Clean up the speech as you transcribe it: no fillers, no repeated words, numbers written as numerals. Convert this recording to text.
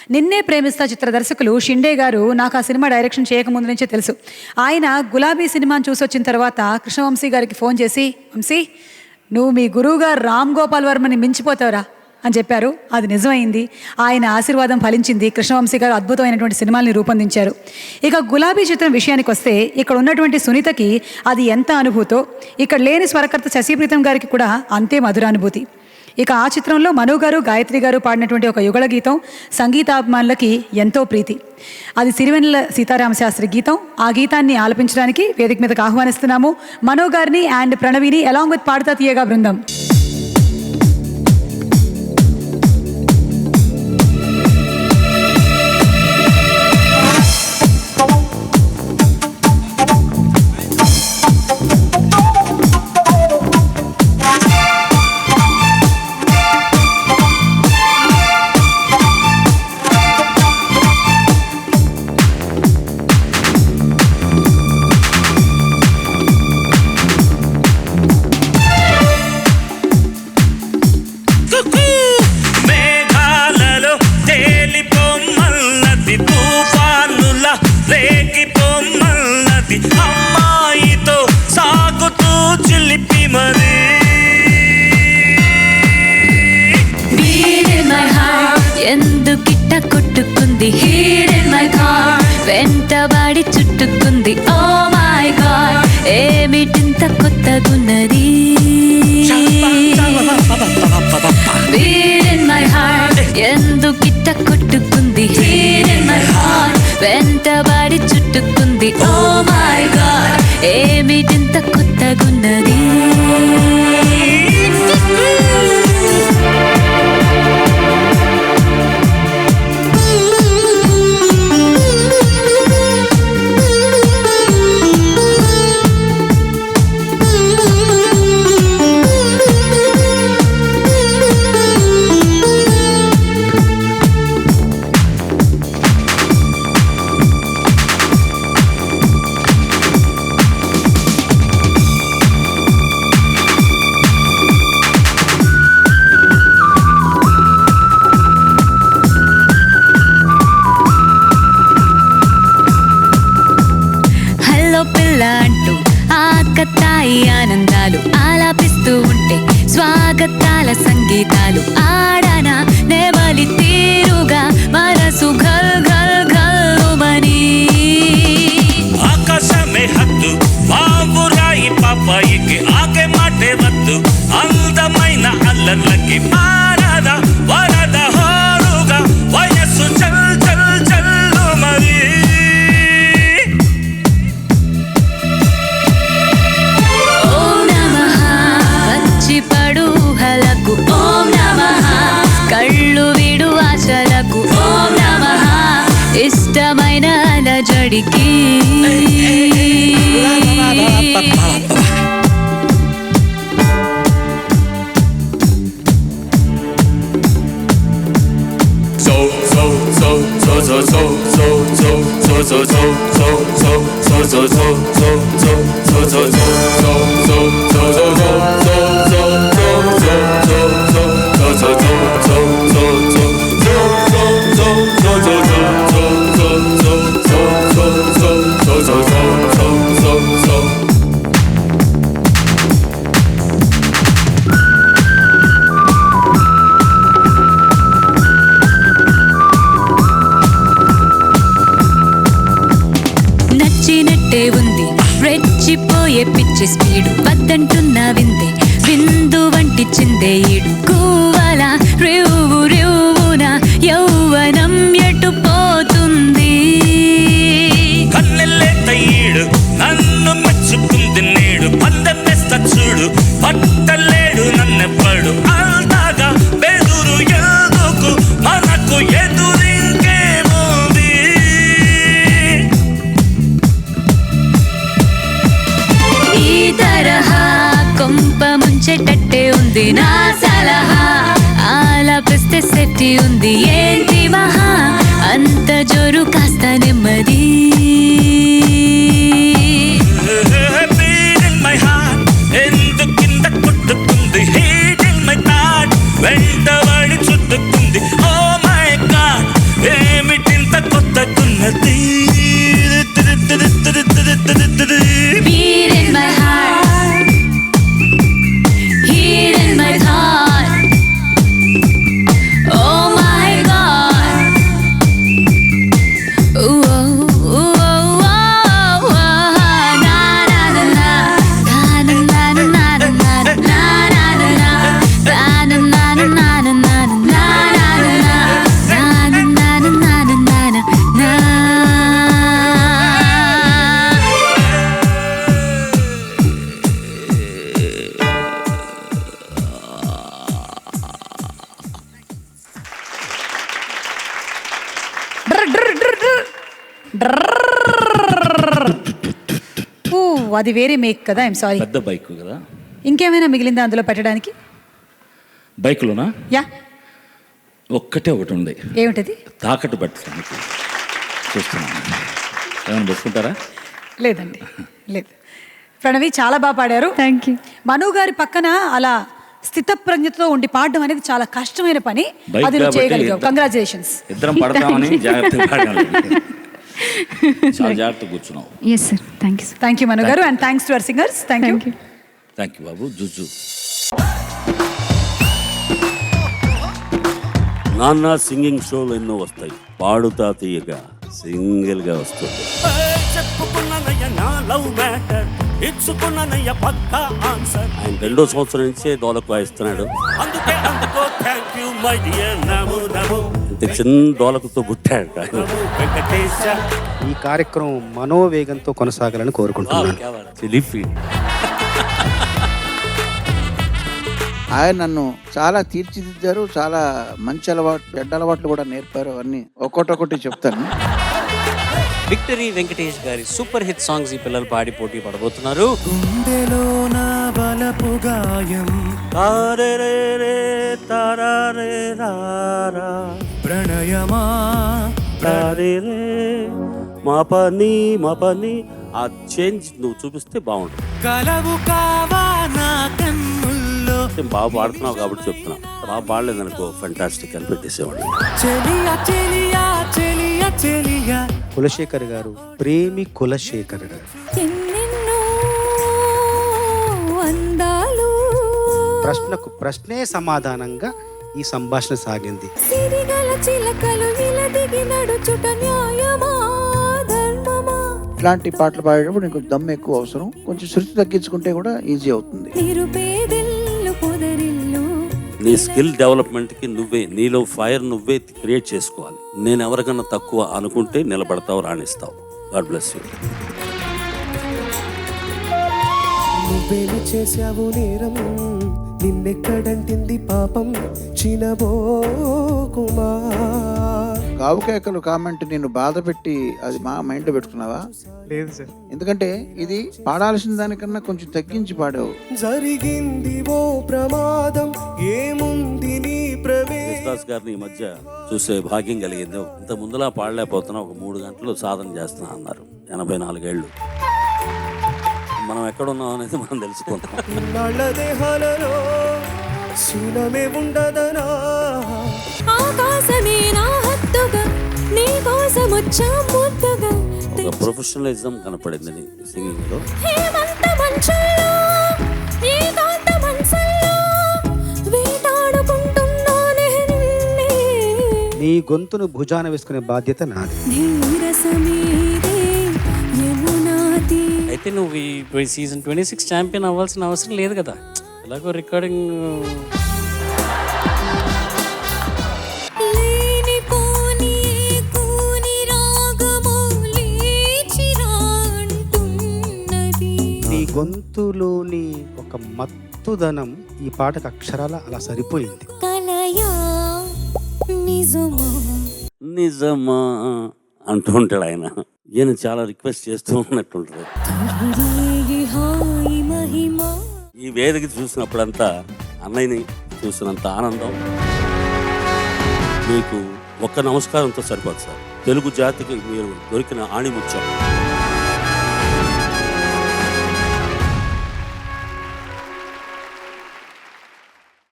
నిన్నే ప్రేమిస్తా చిత్ర దర్శకులు షిండే గారు నాకు ఆ సినిమా డైరెక్షన్ చేయకముందు నుంచే తెలుసు. ఆయన గులాబీ సినిమాని చూసి వచ్చిన తర్వాత కృష్ణవంశీ గారికి ఫోన్ చేసి, వంశీ నువ్వు మీ గురువుగారు రామ్ గోపాల్ వర్మని మించిపోతావురా అని చెప్పారు. అది నిజమైంది. ఆయన ఆశీర్వాదం ఫలించింది. కృష్ణవంశీ గారు అద్భుతమైనటువంటి సినిమాల్ని రూపొందించారు. ఇక గులాబీ చిత్రం విషయానికి వస్తే ఇక్కడ ఉన్నటువంటి సునీతకి అది ఎంత అనుభూతో, ఇక్కడ లేని స్వరకర్త శశిప్రీతం గారికి కూడా అంతే మధురానుభూతి. ఇక ఆ చిత్రంలో మను గారు గాయత్రి గారు పాడినటువంటి ఒక యుగళ గీతం సంగీతాభిమానులకి ఎంతో ప్రీతి. అది సిరివెన్నెల సీతారామశాస్త్రి గీతం. ఆ గీతాన్ని ఆలపించడానికి వేదిక మీదకి ఆహ్వానిస్తున్నాము మను గారిని అండ్ ప్రణవిని అలాంగ్ విత్ పాడుతా తీయగా బృందం. ఎందుకిట్ట కొట్టుకుంది హీర్ ఇన్ మై కార్ వెంటబడి చుట్టుకుంది ఓ మై గాడ్ ఏమిటింత కొత్తగున్నది హీర్ ఇన్ మై హార్ట్ ఎందుకిట్ట కొట్టుకుంది హీర్ ఇన్ మై హార్ట్ వెంటబడి చుట్టుకుంది ఓ మై గాడ్ ఏమిటింత కొత్తగున్నది అంటూ ఆకతాయి ఆనందాలు ఆలాపిస్తూ ఉంటే స్వాగతాల సంగీతాలు ఆడనా నెమలి తీరుగా మనసు ఘల్ ఘల్ ఘల్లుమని ఆకాశమే హద్దు బాబురాయి పాపాయికి ఆగే మాటే వద్దు అందమైన అల్లర్లకి మారద వరద హోరుగా వయస్సు చల్ చల్ చల్లు మరి పడుహలకు ఓం నమః కళ్ళు విడు ఆశలకు ఓం నమః ఇష్టమైన అలజడికి నచ్చినట్టే ఉంది రెచ్చిపోయే పిచ్చి స్పీడు వద్దంటున్న విందే విందు వంటి చిందే ఈడు కూవల రేవు రేవున యౌవనం ఎటు పోతుంది కన్నెల్లేత ఈడు నన్ను మెచ్చుకుంది నేడు పందెస్త చూడు పట్టలేడు నన్నెవ్వడు అంతగా బెదురు ఎందుకు మనకు ఎదురింకేముంది ఈ తరహా కొంప ముంచేటట్టే ఉంది నా సలహా ఆలపిస్తే సెట్టి ఉంది ఏంటి మహా అంత జోరు కాస్త నెమ్మది ఎందుకింద కొట్టుకుంది హీట్ ఇన్ మై థాట్ వెంటబడి చుట్టుకుంది ఓ మై గాడ్ ఓ, అది వేరే మేక్ కదా, ఐఎమ్ సారీ. పెద్ద బైక్ కదా. ఇంకేమైనా మిగిలిందా అందులో పెట్టడానికి? బైక్లోనా? యా. ఒకటి ఉంది. ఏమిటది? తాకట్టు పెట్టడానికి చూస్తున్నాను. ఏమైనా పెట్టుకుంటారా? లేదండి, లేదు. ప్రణవి చాలా బాగా పాడారు. Thank you. మను గారి పక్కన అలా స్థితప్రజ్ఞతతో ఉండి పాడడం అనేది చాలా కష్టమైన పని. బైక్ అది నువ్వు కాబట్టి చేయగలిగావు. కంగ్రాచులేషన్స్. ఇద్దరం పడతామని జాగ్రత్తగా పాడాలి. చాలా జాగ్రత్తగా కూర్చున్నావు. Yes sir, thank you sir. Thank you Manu గారు, and thanks to our singers. Thank you. Thank you బాబు. జుజు నాన్న సింగింగ్ షోలు ఎన్నో వస్తాయి, పాడుతా తీయగా సింగిల్గా వస్తుంది. చెప్పుకున్నానయ్య నా లవ్ మ్యాటర్, ఇచ్చుకున్నానయ్య పక్కా ఆన్సర్. ఆయన 2వ సంవత్సరం నుంచే డోలకు వాయిస్తున్నాడు. అందుకే అందుకో థ్యాంక్ యూ మై డియర్ నమో నమో ఇంత చిన్న డోలకుతో పుట్టాడు ఆయన. వెంకటేశ. ఈ కార్యక్రమం మనోవేగంతో కొనసాగాలని కోరుకుంటున్నాను. ఆయన నన్ను చాలా తీర్చిదిద్దారు. చాలా మంచి అలవాటు, చెడ్డ అలవాట్లు కూడా నేర్పారు. అవన్నీ ఒక్కొక్కటి చెప్తాను. విక్టరీ వెంకటేష్ గారి సూపర్ హిట్ సాంగ్స్ ఈ పిల్లలు పాడి పోటీ పడబోతున్నారు. గుండెలో నా బలపు గాయం తారరే తారరే రారా ప్రణయమా తారేరే మా పని ఆ చేంజ్ నువ్వు చూపిస్తే బాగుంటుంది. కలవు కావా నా కన్నుల్లో బాగా పాడుతున్నావు కాబట్టి చెప్తున్నా. బాగా పాడలేదు అనుకో ఫెంటాస్టిక్ అని పెట్టేసేవాడు. చెలియా చెలియా చెలియా చెలియా. కులశేఖర్ గారు, ప్రేమి కులశేఖర్ గారు. ప్రశ్నకు ప్రశ్నే సమాధానంగా ఈ సంభాషణ సాగింది. ఇట్లాంటి పాటలు పాడేటప్పుడు నీకు దమ్ము ఎక్కువ అవసరం. కొంచెం శృతి తగ్గించుకుంటే కూడా ఈజీ అవుతుంది. నీ స్కిల్ డెవలప్మెంట్కి నువ్వే, నీలో ఫైర్ నువ్వే క్రియేట్ చేసుకోవాలి. నేను ఎవరికన్నా తక్కువ అనుకుంటే నిలబడతావు, రాణిస్తావు. God bless you. నువ్వేమి చేశావు నేరం, నిన్నెక్కడంటింది పాపం చినబోకుమా. కావుకేకలు కామెంట్ నేను బాధ పెట్టి అది మా మైండ్లో పెట్టుకున్నావా? లేదు సార్. ఎందుకంటే ఇది పాడాల్సిన దానికన్నా కొంచెం తగ్గించి పాడావు. జరిగింది ఓ ప్రమాదం, ఏముంది నీ యేసుదాస్ గారిని ఈ మధ్య చూసే భాగ్యం కలిగింది. ఇంత ముందులా పాడలేకపోతున్నా, ఒక 3 గంటలు సాధన చేస్తున్నా అన్నారు. 84 ఏళ్ళు. మనం ఎక్కడున్నాం అనేది మనం తెలుసుకుంటాం. నాళ్ళ దేహాలలో శూలమే ఉండదనా. ఆకాశమే నా హత్తుగా నీ కోసం వచ్చా ముద్దుగా. ఒక ప్రొఫెషనలిజం కనపడింది నీ సింగింగ్ లో. హేమంత మంచుల్లో ఏకాంత మనసుల్లో వేటాడుకుంటున్నానే నిన్నే. నీ గొంతును భుజాన వేసుకునే బాధ్యత నాది. నీరసమీదే యమునాది. అయితే నువ్వు ఈ సీజన్ 26 ఛాంపియన్ అవ్వాల్సిన అవసరం లేదు కదా. ఎలాగో రికార్డింగ్ లేనిపోని కూని రాగము లేచిరా అంటున్నది. నీ గొంతులోని ఒక మత్తుదనం ఈ పాటకు అక్షరాల అలా సరిపోయింది. కలయా నిజమా నిజమా అంటూ ఉంటాడు ఆయన. ఈయన చాలా రిక్వెస్ట్ చేస్తూ ఉన్నట్టుంటారు. రేగి హాయి మహిమ. ఈ వేదిక చూసినప్పుడంతా అన్నయ్యని చూసినంత ఆనందం మీకు ఒక్క నమస్కారంతో సరిపోదు సార్. తెలుగు జాతికి మీరు దొరికిన ఆణిముత్యం.